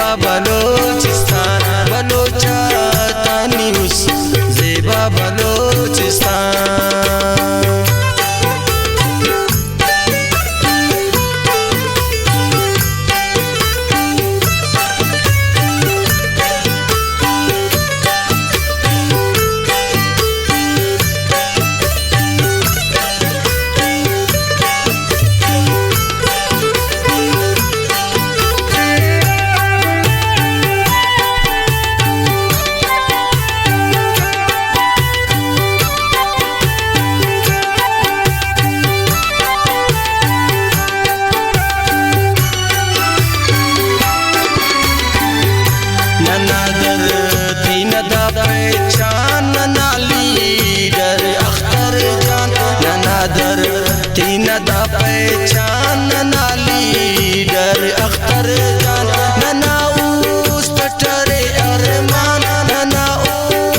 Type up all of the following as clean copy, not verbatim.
ज़ेबा बलोचिस्तान बलोचातानी उस ज़ेबा बलोचिस्तान। तीन दा पहचान ना लीडर अख्तर जान नना उस टरे अरमान नना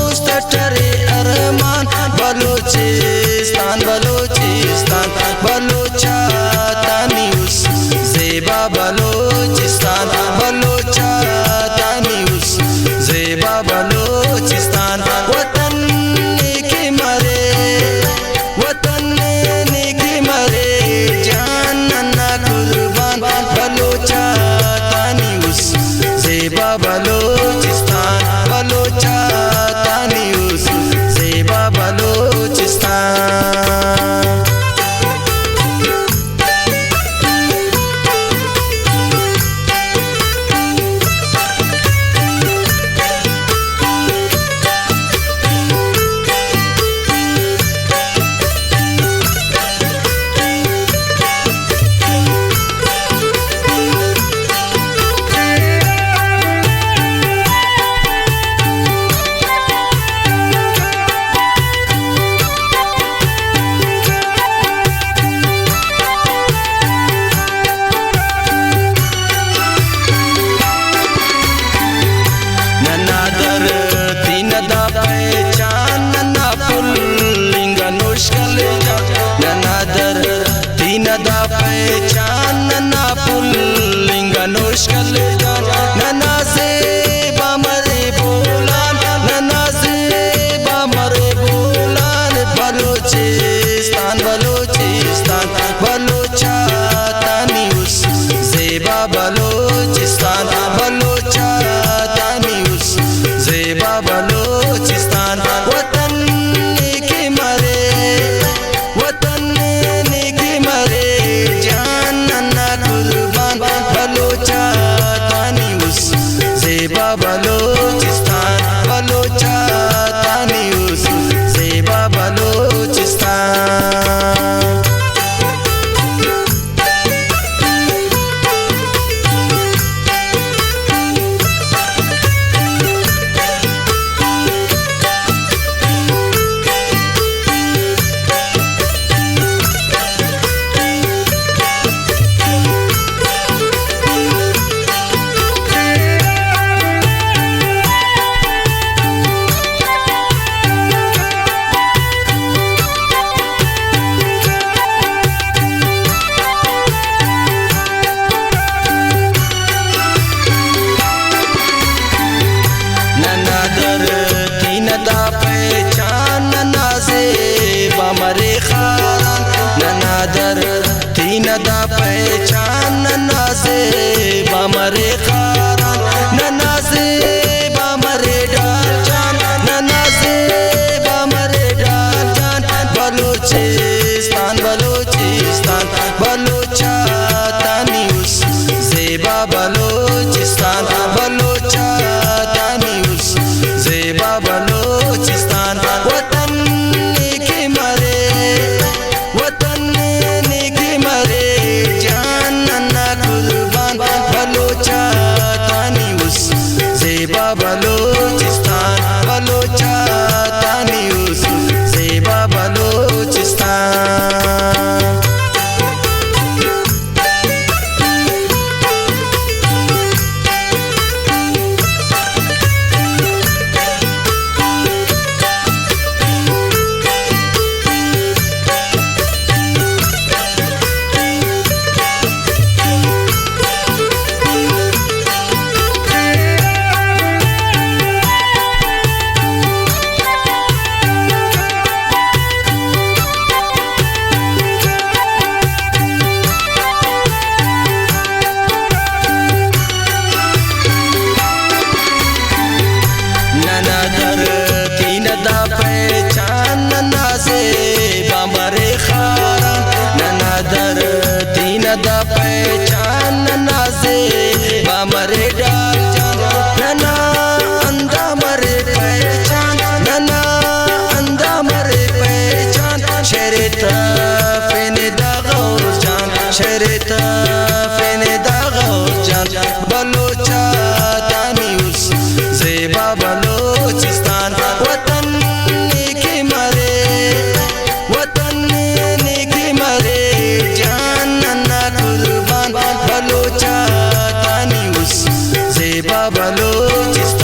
उस टरे अरमान बलोचिस्तान बलोचिस्तान बलोचातानी उस ज़ेबा बलोचिस्तान बलोचातानी उस ज़ेबा बलोचिस्तान। वतन के मरे वतन ज़ेबा बलोचिस्तान बलोचातानी उस ज़ेबा बलोचिस्तान। दा पहचान नना पुल्लिंगा नोशकल जान नना ज़ेबा मरे बोलान नना ज़ेबा मरे बोलान बलोचिस्तान बलोचिस्तान बलोचातानी उस ज़ेबा बलोचिस्तान बलोचातानी उस ज़ेबा बलोचिस्तान। वतन के मरे वतन बलोचातानी उस ज़ेबा बलोचिस्तान बलोचातानी उस ज़ेबा बलोचिस्तान। दा पहचान नना ज़ेबा मरे खारान नना दर तीन दा पहचान नना ज़ेबा मरे खारान नना ज़ेबा मरे डाल जान नना ज़ेबा मरे डाल जान बलोचिस्तान बलोचिस्तान बलोचातानी उस ज़ेबा बलोचिस्तान बलोचातानी उस ज़ेबा बलोचिस्तान। वतन के मरे वतन के मरे जान नना कुर्बान बलोचातानी उस ज़ेबा बलोचिस्तान बलोचातानी उस ज़ेबा बलोचिस्तान। बाबा बलूचिस्तान।